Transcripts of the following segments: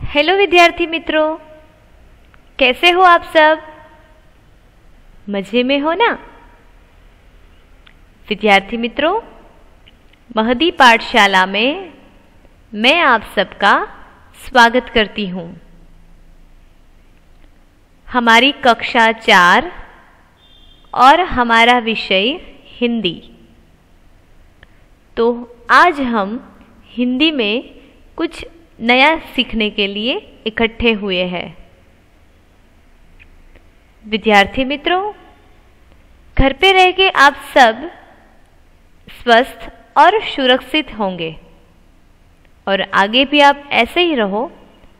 Hello विद्यार्थी मित्रों, कैसे हो आप सब? मजे में हो ना? विद्यार्थी मित्रों, महदी पाठशाला में मैं आप सबका स्वागत करती हूँ। हमारी कक्षा 4 और हमारा विषय हिंदी। तो आज हम हिंदी में कुछ नया सीखने के लिए इकट्ठे हुए हैं। विद्यार्थी मित्रों, घर पे रह के आप सब स्वस्थ और सुरक्षित होंगे और आगे भी आप ऐसे ही रहो,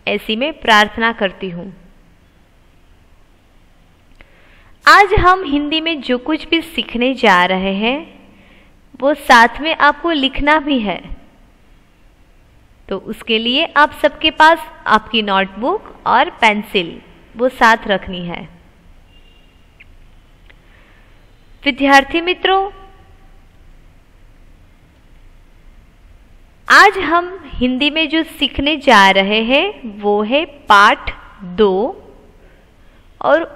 ऐसी मैं प्रार्थना करती हूँ। आज हम हिंदी में जो कुछ भी सीखने जा रहे हैं वो साथ में आपको लिखना भी है। तो उसके लिए आप सबके पास आपकी नोटबुक और पेंसिल वो साथ रखनी है। विद्यार्थी मित्रों, आज हम हिंदी में जो सीखने जा रहे हैं वो है पाठ 2 और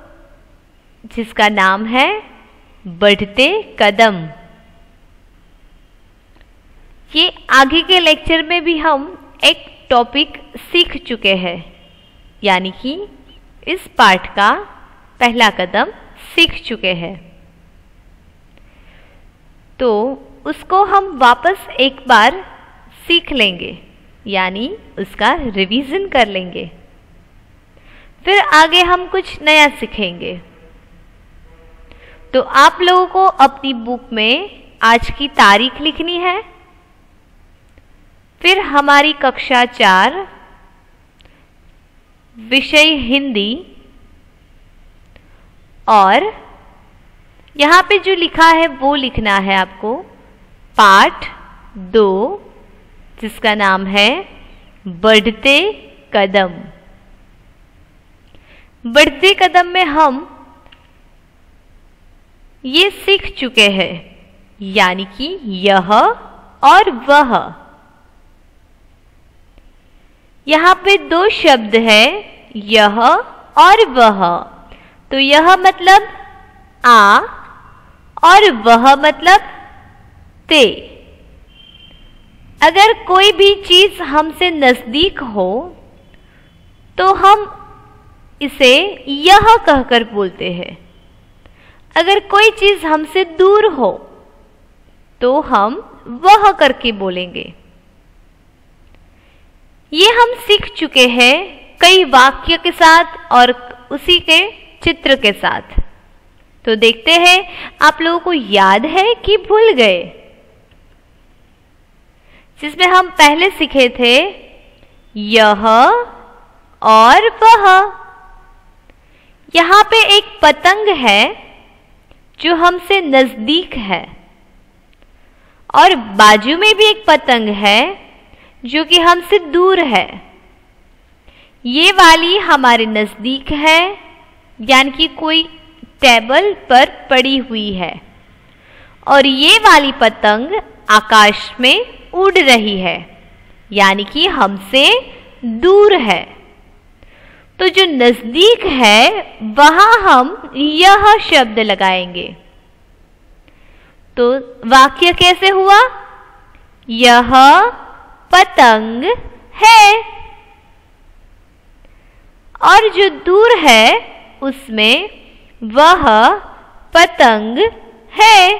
जिसका नाम है बढ़ते कदम। ये आगे के लेक्चर में भी हम एक टॉपिक सीख चुके हैं, यानी कि इस पाठ का पहला कदम सीख चुके हैं। तो उसको हम वापस एक बार सीख लेंगे, यानी उसका रिवीजन कर लेंगे। फिर आगे हम कुछ नया सीखेंगे। तो आप लोगों को अपनी बुक में आज की तारीख लिखनी है। फिर हमारी कक्षा 4 विषय हिंदी, और यहाँ पे जो लिखा है वो लिखना है आपको पाठ 2 जिसका नाम है बढ़ते कदम। बढ़ते कदम में हम ये सीख चुके हैं, यानी कि यह और वह। यहाँ पे 2 शब्द है, यह और वह। तो यह मतलब आ और वह मतलब ते। अगर कोई भी चीज हमसे नजदीक हो तो हम इसे यह कहकर बोलते हैं। अगर कोई चीज हमसे दूर हो तो हम वह करके बोलेंगे। ये हम सीख चुके हैं कई वाक्य के साथ और उसी के चित्र के साथ। तो देखते हैं आप लोगों को याद है कि भूल गए। जिसमें हम पहले सीखे थे यह और वह। यहाँ पे एक पतंग है जो हमसे नजदीक है, और बाजू में भी एक पतंग है जो कि हमसे दूर है। ये वाली हमारे नजदीक है, यानी कि कोई टेबल पर पड़ी हुई है, और ये वाली पतंग आकाश में उड़ रही है, यानी कि हमसे दूर है। तो जो नजदीक है वहां हम यह शब्द लगाएंगे। तो वाक्य कैसे हुआ? यह पतंग है, और जो दूर है उसमें वह पतंग है।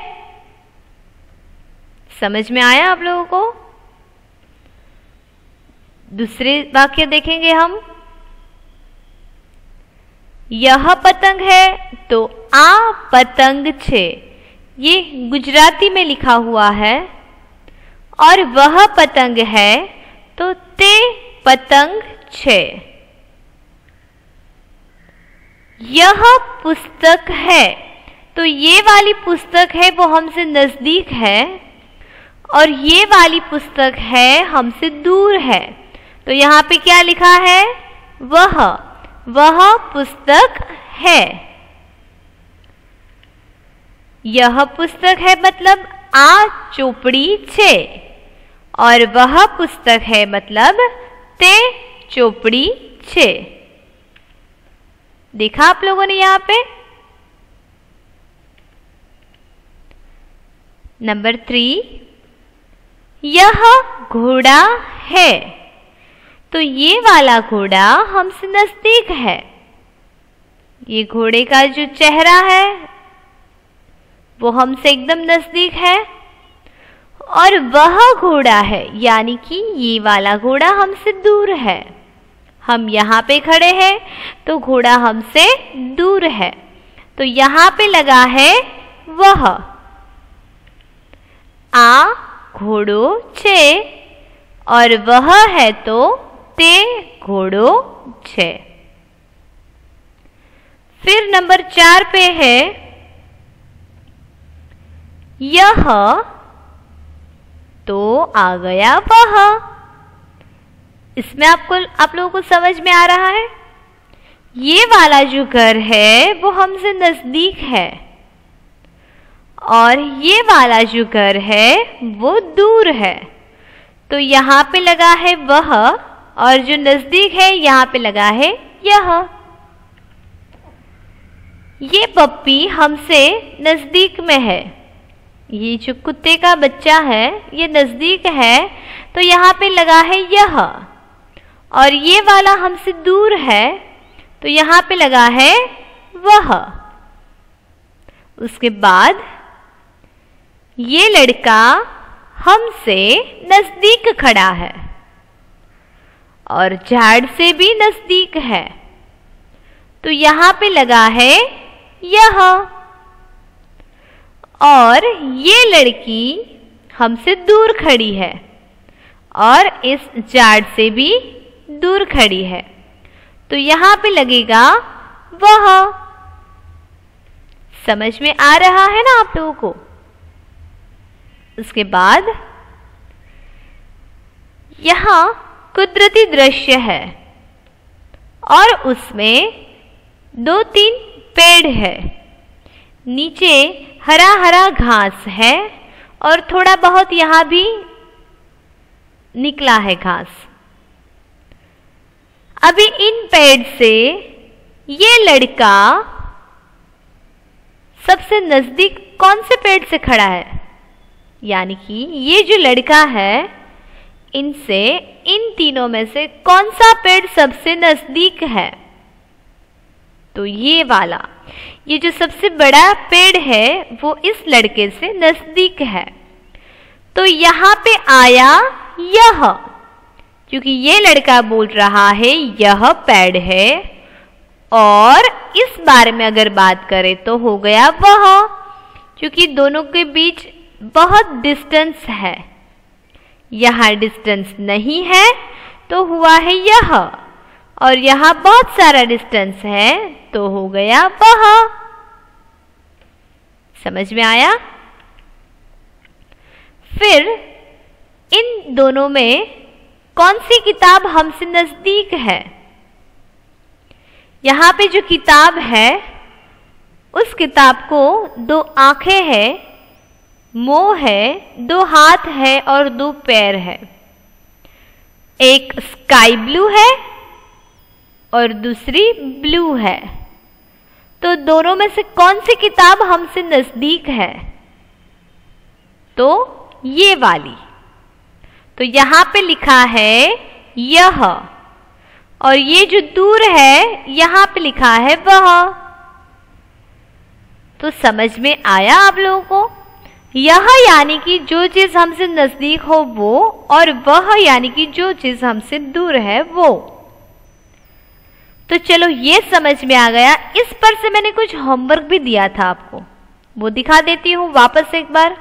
समझ में आया आप लोगों को? दूसरे वाक्य देखेंगे हम। यह पतंग है तो आ पतंग छे, ये गुजराती में लिखा हुआ है, और वह पतंग है तो ते पतंग छे। यह पुस्तक है तो ये वाली पुस्तक है वो हमसे नजदीक है, और ये वाली पुस्तक है हमसे दूर है। तो यहाँ पे क्या लिखा है? वह पुस्तक है। यह पुस्तक है मतलब आ चोपड़ी छे, और वह पुस्तक है मतलब ते चोपड़ी छे। देखा आप लोगों ने यहाँ पे। नंबर 3, यह घोड़ा है। तो ये वाला घोड़ा हमसे नजदीक है। ये घोड़े का जो चेहरा है वो हमसे एकदम नजदीक है। और वह घोड़ा है, यानी कि ये वाला घोड़ा हमसे दूर है। हम यहाँ पे खड़े हैं तो घोड़ा हमसे दूर है, तो यहाँ पे लगा है वह। आ घोड़ो छे और वह है तो ते घोड़ो छे। फिर नंबर 4 पे है यह, तो आ गया वह। इसमें आप लोगों को समझ में आ रहा है, ये वाला जो घर है वो हमसे नजदीक है और ये वाला जो घर है वो दूर है। तो यहाँ पे लगा है वह और जो नजदीक है यहाँ पे लगा है यह। ये पप्पी हमसे नजदीक में है। ये जो कुत्ते का बच्चा है ये नजदीक है, तो यहाँ पे लगा है यह। और ये वाला हमसे दूर है, तो यहाँ पे लगा है वह। उसके बाद ये लड़का हमसे नजदीक खड़ा है और झाड़ से भी नजदीक है, तो यहाँ पे लगा है यह। और ये लड़की हमसे दूर खड़ी है और इस झाड़ से भी दूर खड़ी है, तो यहाँ पे लगेगा वह। समझ में आ रहा है ना आप लोगों को। उसके बाद यहाँ कुदरती दृश्य है और उसमें 2-3 पेड़ है। नीचे हरा हरा घास है और थोड़ा बहुत यहाँ भी निकला है घास। अभी इन पेड़ से ये लड़का सबसे नजदीक कौन से पेड़ से खड़ा है, यानी कि ये जो लड़का है इनसे, इन तीनों में से कौन सा पेड़ सबसे नजदीक है। तो ये वाला, ये जो सबसे बड़ा पेड़ है वो इस लड़के से नजदीक है, तो यहाँ पे आया यह, क्योंकि ये लड़का बोल रहा है यह पेड़ है। और इस बारे में अगर बात करें तो हो गया वह, क्योंकि दोनों के बीच बहुत डिस्टेंस है। यहाँ डिस्टेंस नहीं है तो हुआ है यह, और यहाँ बहुत सारा डिस्टेंस है तो हो गया वह। समझ में आया। फिर इन दोनों में कौन सी किताब हमसे नजदीक है। यहाँ पे जो किताब है उस किताब को 2 आंखें हैं, मुंह है, 2 हाथ है और 2 पैर है। एक स्काई ब्लू है और दूसरी ब्लू है, तो दोनों में से कौन सी किताब हमसे नजदीक है। तो ये वाली। तो यहाँ पे लिखा है यह, और ये जो दूर है यहाँ पे लिखा है वह। तो समझ में आया आप लोगों को। यह यानी कि जो चीज हमसे नजदीक हो वो, और वह यानी कि जो चीज हमसे दूर है वो। तो चलो ये समझ में आ गया। इस पर से मैंने कुछ होमवर्क भी दिया था आपको, वो दिखा देती हूं वापस एक बार,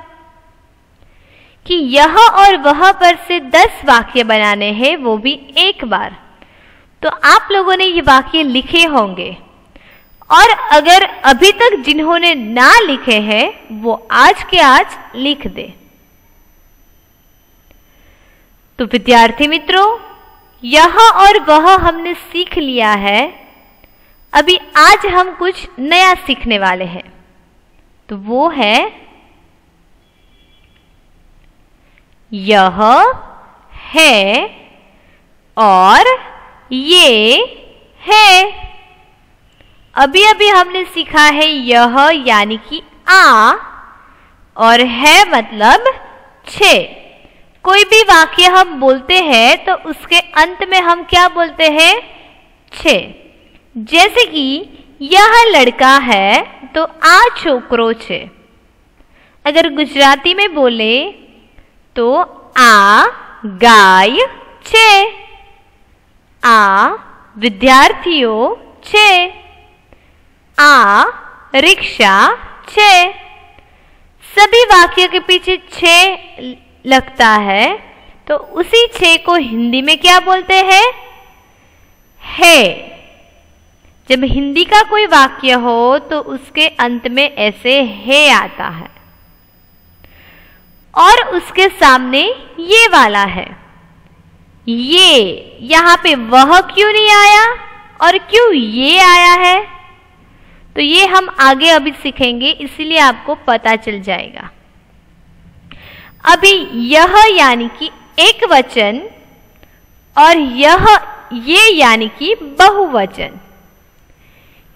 कि यह और वह पर से 10 वाक्य बनाने हैं, वो भी एक बार। तो आप लोगों ने ये वाक्य लिखे होंगे, और अगर अभी तक जिन्होंने ना लिखे हैं वो आज के आज लिख दे। तो विद्यार्थी मित्रों, यह और वह हमने सीख लिया है। अभी आज हम कुछ नया सीखने वाले हैं, तो वो है यह है और ये है। अभी अभी हमने सीखा है यह यानी कि आ, और है मतलब 6। कोई भी वाक्य हम बोलते हैं तो उसके अंत में हम क्या बोलते हैं? 6। जैसे कि यह लड़का है तो आ छोकरो छे। अगर गुजराती में बोले तो आ गाय छे, आ विद्यार्थियों छे, आ रिक्शा छे। सभी वाक्य के पीछे 6 लगता है तो उसी 6 को हिंदी में क्या बोलते हैं? है। जब हिंदी का कोई वाक्य हो तो उसके अंत में ऐसे है आता है, और उसके सामने ये वाला है। ये यहाँ पे वह क्यों नहीं आया और क्यों ये आया है, तो ये हम आगे अभी सीखेंगे, इसलिए आपको पता चल जाएगा। अभी यह यानी कि एक वचन और ये यानी कि बहुवचन।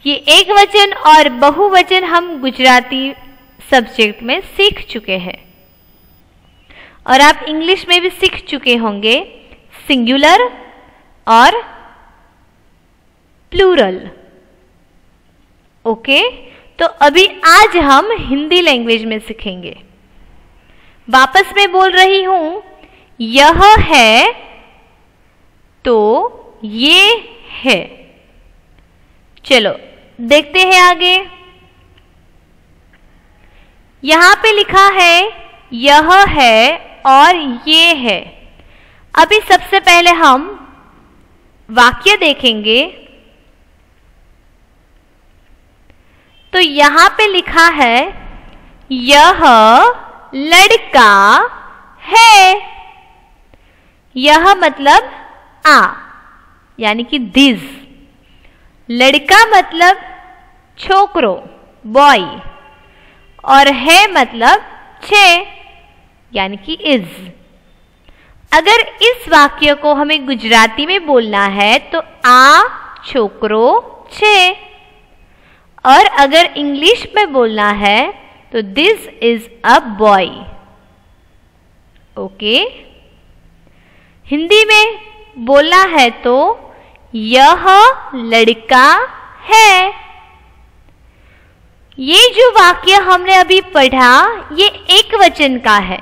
ये एक वचन और बहुवचन हम गुजराती सब्जेक्ट में सीख चुके हैं, और आप इंग्लिश में भी सीख चुके होंगे सिंगुलर और प्लूरल। ओके, तो अभी आज हम हिंदी लैंग्वेज में सीखेंगे। वापस मैं बोल रही हूं, यह है तो ये है। चलो देखते हैं आगे। यहां पे लिखा है यह है और ये है। अभी सबसे पहले हम वाक्य देखेंगे। तो यहां पे लिखा है यह लड़का है। यह मतलब आ यानी कि दिस। लड़का मतलब छोकरो बॉय, और है मतलब 6 यानी कि इज। अगर इस वाक्य को हमें गुजराती में बोलना है तो आ छोकरो 6, और अगर इंग्लिश में बोलना है तो this is a boy. Okay, Hindi में बोलना है तो यह लड़का है। ये जो वाक्य हमने अभी पढ़ा ये एक वचन का है,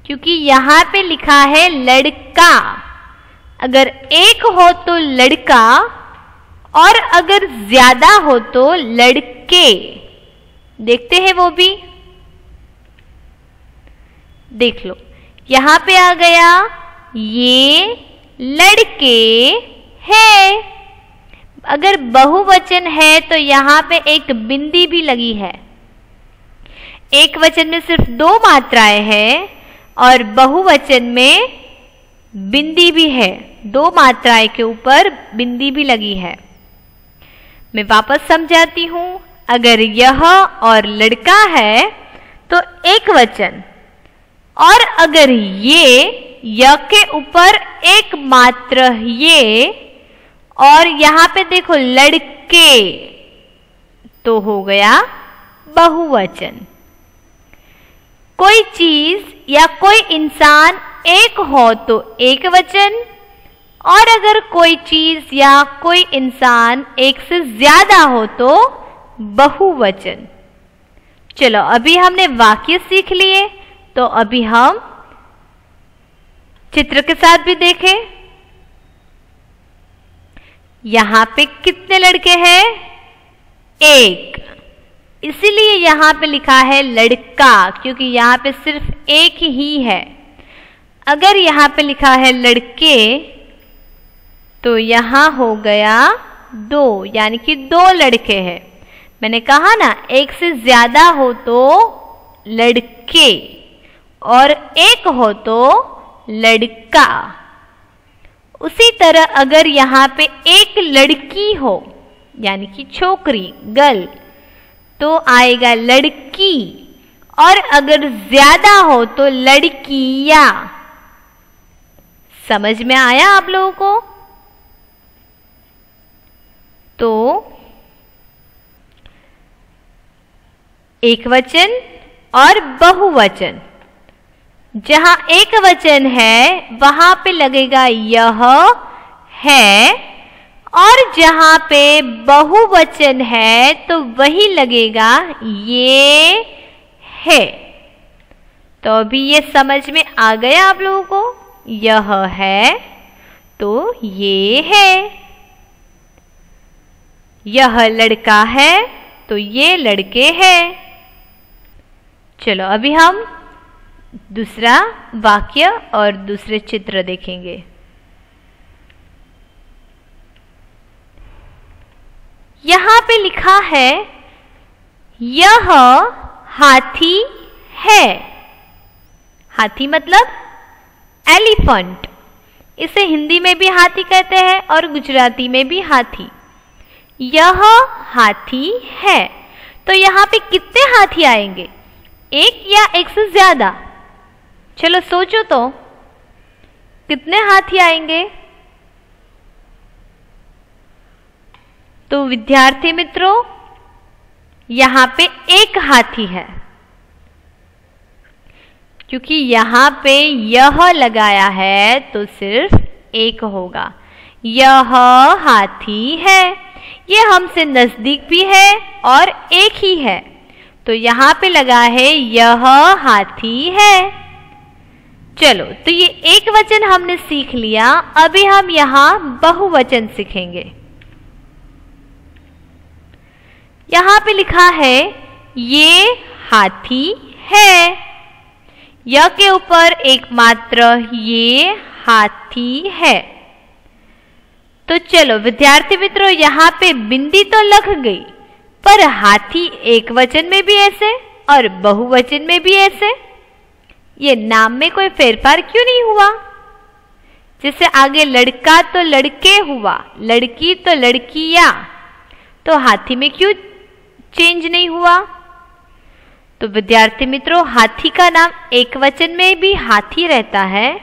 क्योंकि यहां पे लिखा है लड़का। अगर एक हो तो लड़का, और अगर ज्यादा हो तो लड़के। देखते हैं वो भी, देख लो यहां पे आ गया ये लड़के हैं। अगर बहुवचन है तो यहां पे एक बिंदी भी लगी है। एक वचन में सिर्फ 2 मात्राएं हैं और बहुवचन में बिंदी भी है। 2 मात्राएं के ऊपर बिंदी भी लगी है। मैं वापस समझाती हूं। अगर यह और लड़का है तो एक वचन, और अगर ये के ऊपर एक मात्र ये, और यहां पे देखो लड़के, तो हो गया बहुवचन। कोई चीज या कोई इंसान एक हो तो एक वचन, और अगर कोई चीज या कोई इंसान एक से ज्यादा हो तो बहुवचन। चलो अभी हमने वाक्य सीख लिए, तो अभी हम चित्र के साथ भी देखें। यहां पे कितने लड़के हैं? एक, इसीलिए यहां पे लिखा है लड़का, क्योंकि यहां पे सिर्फ एक ही है। अगर यहां पे लिखा है लड़के तो यहां हो गया 2, यानी कि 2 लड़के हैं। मैंने कहा ना एक से ज्यादा हो तो लड़के और एक हो तो लड़का। उसी तरह अगर यहाँ पे एक लड़की हो यानी कि छोकरी गर्ल तो आएगा लड़की, और अगर ज्यादा हो तो लड़कियां। समझ में आया आप लोगों को? तो एक वचन और बहुवचन, जहां एक वचन है वहां पे लगेगा यह है, और जहां पे बहुवचन है तो वही लगेगा ये है। तो अभी ये समझ में आ गया आप लोगों को, यह है तो ये है, यह लड़का है तो ये लड़के हैं। चलो अभी हम दूसरा वाक्य और दूसरे चित्र देखेंगे। यहां पे लिखा है यह हाथी है। हाथी मतलब एलिफेंट, इसे हिंदी में भी हाथी कहते हैं और गुजराती में भी हाथी। यह हाथी है, तो यहां पे कितने हाथी आएंगे, एक या एक से ज्यादा? चलो सोचो तो, कितने हाथी आएंगे? तो विद्यार्थी मित्रों, यहां पे एक हाथी है, क्योंकि यहां पे यह लगाया है तो सिर्फ एक होगा। यह हाथी है, ये हमसे नजदीक भी है और एक ही है, तो यहां पे लगा है यह हाथी है। चलो, तो ये एक वचन हमने सीख लिया, अभी हम यहां बहुवचन सीखेंगे। यहां पे लिखा है ये हाथी है, य के ऊपर एकमात्र ये हाथी है। तो चलो विद्यार्थी मित्रों, यहाँ पे बिंदी तो लग गई, पर हाथी एक वचन में भी ऐसे और बहुवचन में भी ऐसे, ये नाम में कोई फेरफार क्यों नहीं हुआ? जैसे आगे लड़का तो लड़के हुआ, लड़की तो लड़कियां, तो हाथी में क्यों चेंज नहीं हुआ? तो विद्यार्थी मित्रों, हाथी का नाम एक वचन में भी हाथी रहता है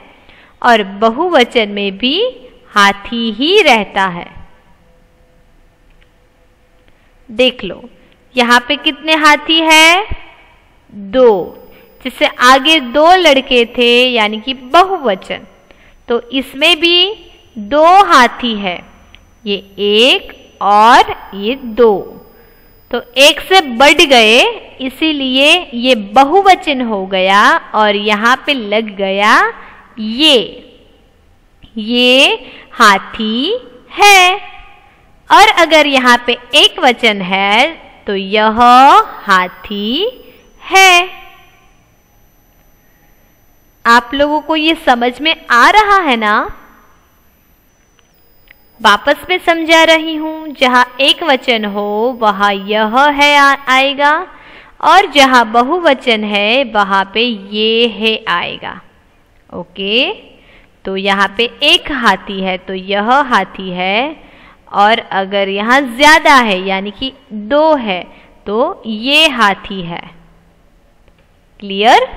और बहुवचन में भी हाथी ही रहता है। देख लो, यहाँ पे कितने हाथी है? दो। जिससे आगे दो लड़के थे यानी कि बहुवचन, तो इसमें भी दो हाथी है, ये एक और ये दो, तो एक से बढ़ गए, इसीलिए ये बहुवचन हो गया और यहाँ पे लग गया ये हाथी है। और अगर यहाँ पे एक वचन है तो यह हाथी है। आप लोगों को ये समझ में आ रहा है ना? वापस में समझा रही हूं, जहां एक वचन हो वहां यह है आएगा, और जहां बहुवचन है वहां पे ये है आएगा। ओके, तो यहाँ पे एक हाथी है तो यह हाथी है, और अगर यहाँ ज्यादा है यानी कि दो है तो ये हाथी है। क्लियर?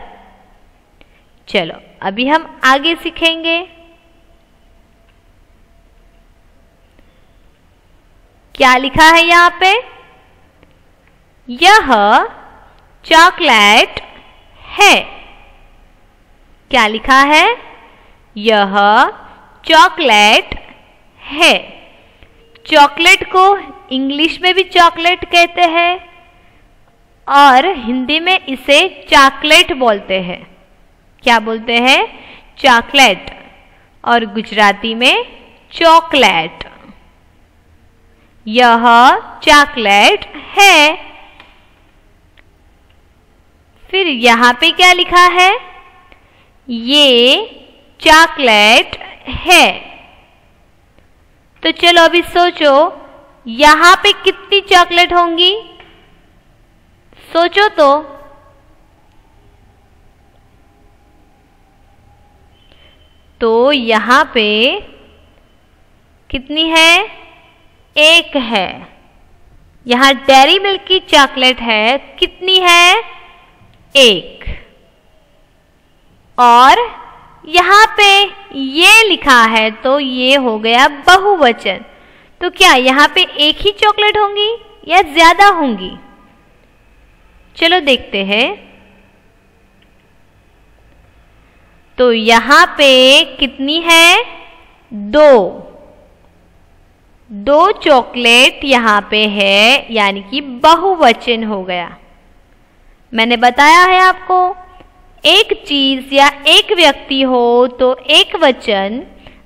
चलो अभी हम आगे सीखेंगे। क्या लिखा है यहाँ पे? यह चॉकलेट है। क्या लिखा है? यह चॉकलेट है। चॉकलेट को इंग्लिश में भी चॉकलेट कहते हैं और हिंदी में इसे चॉकलेट बोलते हैं। क्या बोलते हैं? चॉकलेट, और गुजराती में चॉकलेट। यह चॉकलेट है। फिर यहाँ पे क्या लिखा है? ये चॉकलेट है। तो चलो अभी सोचो, यहाँ पे कितनी चॉकलेट होंगी? सोचो तो यहाँ पे कितनी है? एक है। यहाँ डेयरी मिल्क की चॉकलेट है, कितनी है? एक। और यहाँ पे ये लिखा है तो ये हो गया बहुवचन, तो क्या यहाँ पे एक ही चॉकलेट होंगी या ज्यादा होंगी? चलो देखते हैं। तो यहाँ पे कितनी है? 2 चॉकलेट यहाँ पे है, यानी कि बहुवचन हो गया। मैंने बताया है आपको, एक चीज या एक व्यक्ति हो तो एक वचन,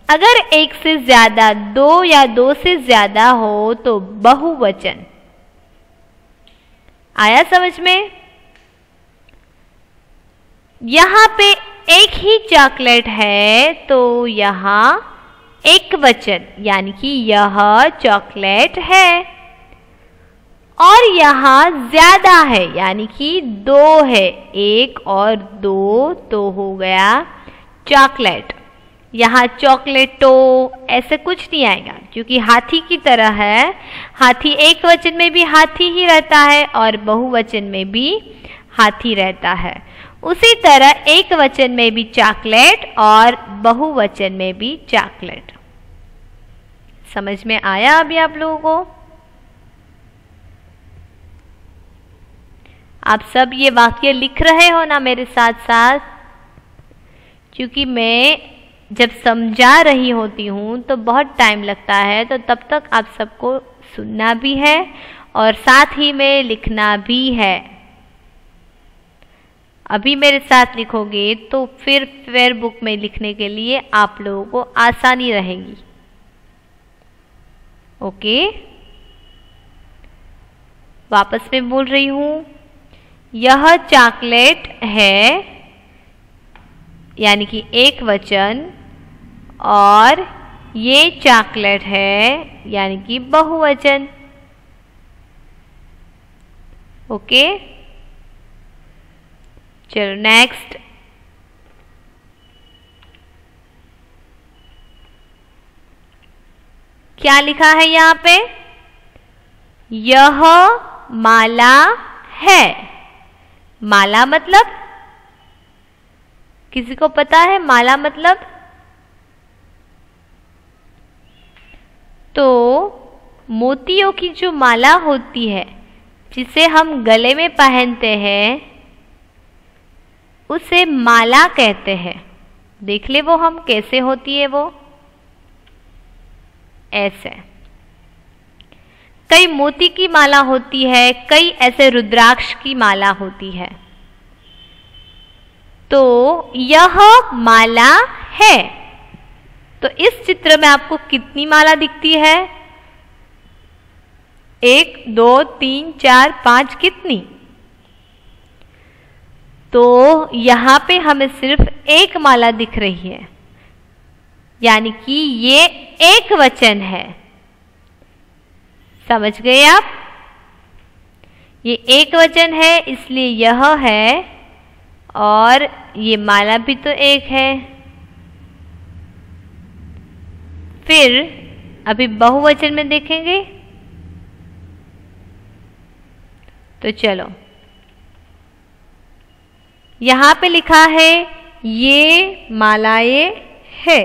अगर एक से ज्यादा 2 या 2 से ज्यादा हो तो बहुवचन। आया समझ में? यहाँ पे एक ही चॉकलेट है तो यहाँ एक वचन, यानी कि यह चॉकलेट है। और यहाँ ज्यादा है, यानी कि 2 है, 1 और 2 तो हो गया चॉकलेट। यहाँ चॉकलेटो ऐसे कुछ नहीं आएगा, क्योंकि हाथी की तरह है। हाथी एक वचन में भी हाथी ही रहता है और बहुवचन में भी हाथी रहता है। उसी तरह एक वचन में भी चॉकलेट और बहुवचन में भी चॉकलेट। समझ में आया अभी आप लोगों को? आप सब ये वाक्य लिख रहे हो ना मेरे साथ साथ? क्योंकि मैं जब समझा रही होती हूँ तो बहुत टाइम लगता है, तो तब तक आप सबको सुनना भी है और साथ ही में लिखना भी है। अभी मेरे साथ लिखोगे तो फिर बुक में लिखने के लिए आप लोगों को आसानी रहेगी। ओके, वापस में बोल रही हूँ, यह चॉकलेट है, यानी कि एक वचन, और ये चॉकलेट है, यानी कि बहुवचन। ओके, चलो नेक्स्ट। क्या लिखा है यहाँ पे? यह माला है। माला मतलब, किसी को पता है माला मतलब? तो मोतियों की जो माला होती है, जिसे हम गले में पहनते हैं, उसे माला कहते हैं। देख ले वो हम कैसे होती है, वो ऐसे। कई मोती की माला होती है, कई ऐसे रुद्राक्ष की माला होती है। तो यह माला है। तो इस चित्र में आपको कितनी माला दिखती है? 1 2 3 4 5, कितनी? तो यहाँ पे हमें सिर्फ एक माला दिख रही है, यानी कि ये एक वचन है। समझ गए आप? ये एक वचन है, इसलिए यह है, और ये माला भी तो एक है। फिर अभी बहुवचन में देखेंगे। तो चलो, यहां पे लिखा है ये मालाएं है।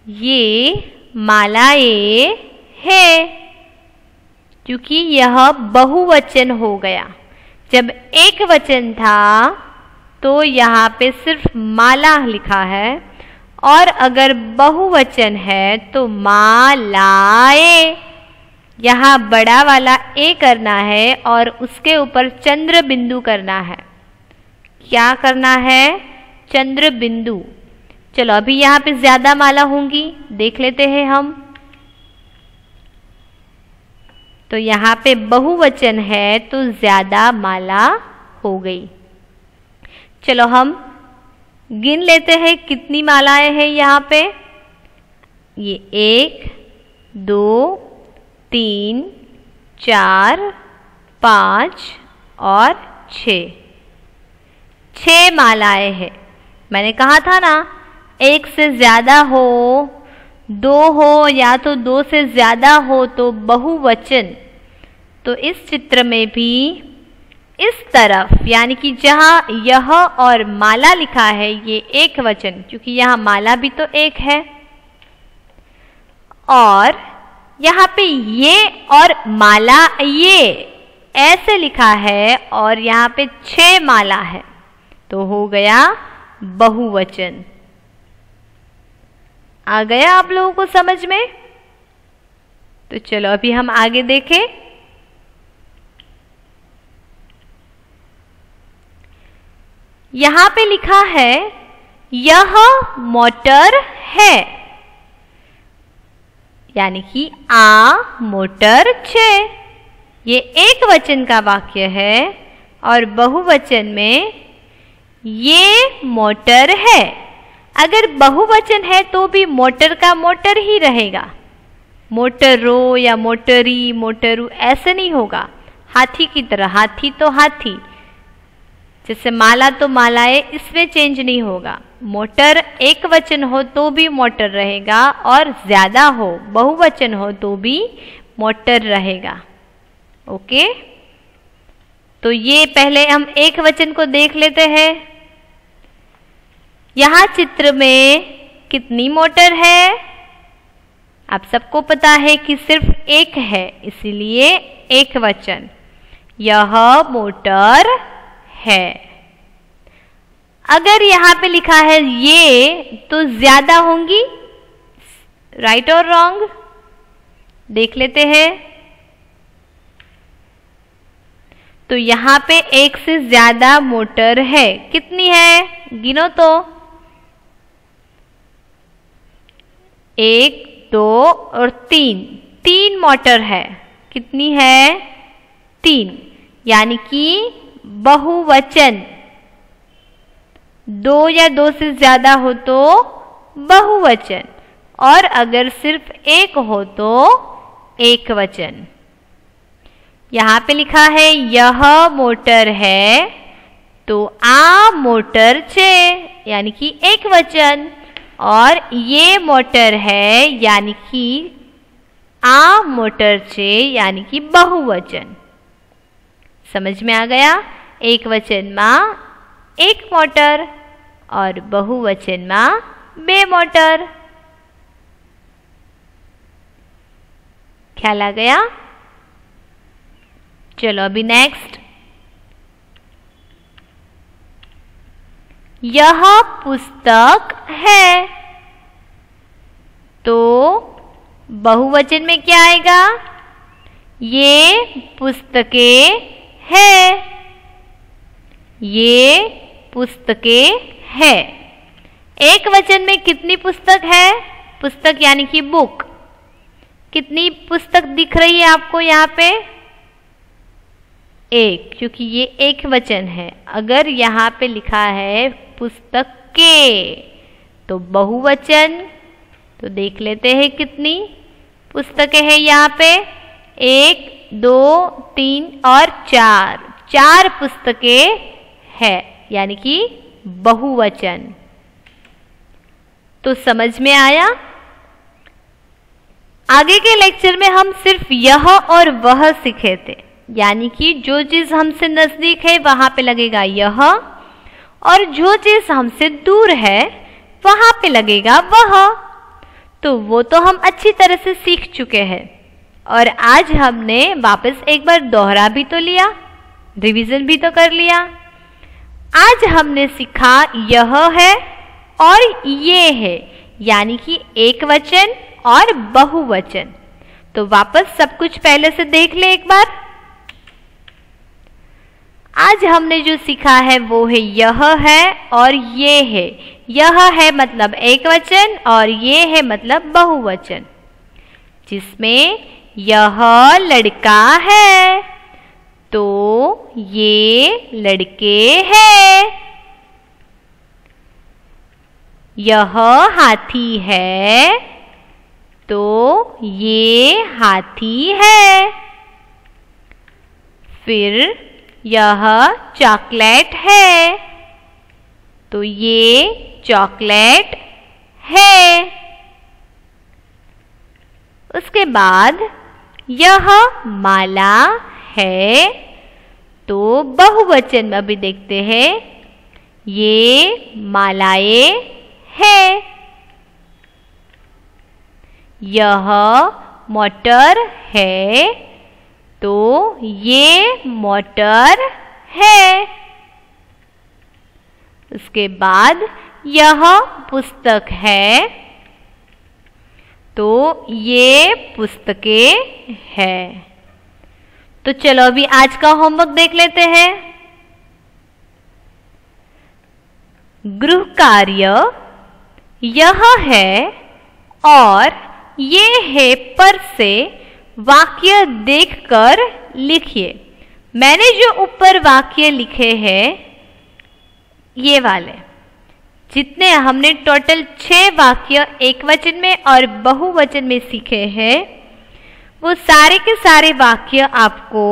ये मालाएं है, क्योंकि यह बहुवचन हो गया। जब एक वचन था तो यहाँ पे सिर्फ माला लिखा है, और अगर बहुवचन है तो मालाएं। यहाँ बड़ा वाला ए करना है और उसके ऊपर चंद्र बिंदु करना है। क्या करना है? चंद्र बिंदु। चलो अभी यहाँ पे ज्यादा माला होंगी, देख लेते हैं हम। तो यहाँ पे बहुवचन है तो ज्यादा माला हो गई। चलो हम गिन लेते हैं कितनी मालाएं हैं यहाँ पे। ये 1 2 3 4 5 और 6 मालाएं हैं। मैंने कहा था ना, एक से ज्यादा हो, 2 हो, या तो 2 से ज्यादा हो तो बहुवचन। तो इस चित्र में भी इस तरफ, यानी कि जहाँ यह और माला लिखा है, ये एक वचन, क्योंकि यहाँ माला भी तो एक है। और यहाँ पे ये और माला ये ऐसे लिखा है और यहाँ पे 6 माला है, तो हो गया बहुवचन। आ गया आप लोगों को समझ में? तो चलो अभी हम आगे देखें। यहां पे लिखा है यह मोटर है, यानी कि आ मोटर छे। ये एक वचन का वाक्य है और बहुवचन में ये मोटर है। अगर बहुवचन है तो भी मोटर का मोटर ही रहेगा, मोटरो या मोटरी मोटरू ऐसे नहीं होगा। हाथी की तरह, हाथी तो हाथी, जैसे माला तो मालाएं, इसमें चेंज नहीं होगा। मोटर एक वचन हो तो भी मोटर रहेगा और ज्यादा हो बहुवचन हो तो भी मोटर रहेगा। ओके, तो ये पहले हम एक वचन को देख लेते हैं। यहाँ चित्र में कितनी मोटर है? आप सबको पता है कि सिर्फ एक है, इसीलिए एक वचन। यह मोटर है। अगर यहाँ पे लिखा है ये, तो ज्यादा होंगी, राइट और रॉन्ग देख लेते हैं। तो यहाँ पे एक से ज्यादा मोटर है। कितनी है? गिनो तो। 1, 2 और 3, 3 मोटर है। कितनी है? 3, यानी कि बहुवचन। 2 या 2 से ज्यादा हो तो बहुवचन, और अगर सिर्फ एक हो तो एक वचन। यहाँ पे लिखा है यह मोटर है, तो आ मोटर छे, यानी कि एक वचन, और ये मोटर है यानी कि आ मोटर छे, यानी कि बहुवचन। समझ में आ गया? एक वचन में एक मोटर और बहुवचन में 2 मोटर। ख्याल आ गया? चलो अभी नेक्स्ट। यह पुस्तक है, तो बहुवचन में क्या आएगा? ये पुस्तकें है, ये पुस्तकें है। एक वचन में कितनी पुस्तक है? पुस्तक यानी कि बुक। कितनी पुस्तक दिख रही है आपको यहाँ पे? एक, क्योंकि ये एक वचन है। अगर यहाँ पे लिखा है पुस्तक के, तो बहुवचन। तो देख लेते हैं कितनी पुस्तकें हैं यहाँ पे। 1, 2, 3 और 4, 4 पुस्तकें है, यानी कि बहुवचन। तो समझ में आया? आगे के लेक्चर में हम सिर्फ यह और वह सीखे थे, यानी कि जो चीज हमसे नजदीक है वहां पे लगेगा यह, और जो चीज हमसे दूर है वहां पे लगेगा वह। तो वो तो हम अच्छी तरह से सीख चुके हैं, और आज हमने वापस एक बार दोहरा भी तो लिया, रिवीजन भी तो कर लिया। आज हमने सीखा यह है और ये है, यानी कि एक वचन और बहुवचन। तो वापस सब कुछ पहले से देख ले एक बार। आज हमने जो सीखा है वो है यह है और ये है। यह है मतलब एक वचन और ये है मतलब बहुवचन, जिसमें यह लड़का है, तो ये लड़के हैं। यह हाथी है, तो ये हाथी है। फिर यह चॉकलेट है, तो ये चॉकलेट है। उसके बाद यह माला है, तो बहुवचन में अभी देखते हैं, ये मालाएं है। यह मोटर है तो ये मोटर है। उसके बाद यह पुस्तक है तो ये पुस्तकें है। तो चलो अभी आज का होमवर्क देख लेते हैं। गृह कार्य यह है और ये है पर से वाक्य देखकर लिखिए। मैंने जो ऊपर वाक्य लिखे हैं ये वाले, जितने हमने टोटल 6 वाक्य एक वचन में और बहुवचन में सीखे हैं, वो सारे के सारे वाक्य आपको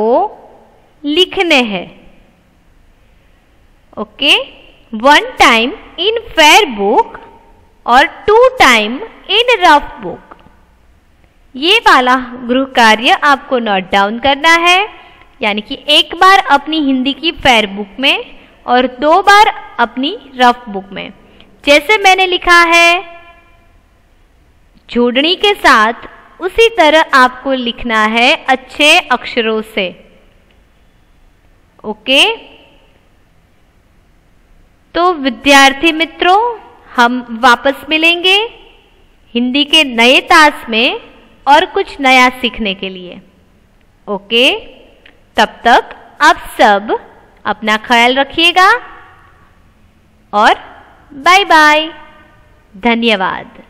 लिखने हैं। Okay, 1 time in fair book और 2 टाइम इन रफ बुक। ये वाला गृह कार्य आपको नोट डाउन करना है, यानी कि एक बार अपनी हिंदी की फेयर बुक में और 2 बार अपनी रफ बुक में। जैसे मैंने लिखा है जोड़नी के साथ, उसी तरह आपको लिखना है अच्छे अक्षरों से। ओके, तो विद्यार्थी मित्रों, हम वापस मिलेंगे हिंदी के नए तास में और कुछ नया सीखने के लिए। ओके, तब तक आप सब अपना ख्याल रखिएगा और बाय बाय। धन्यवाद।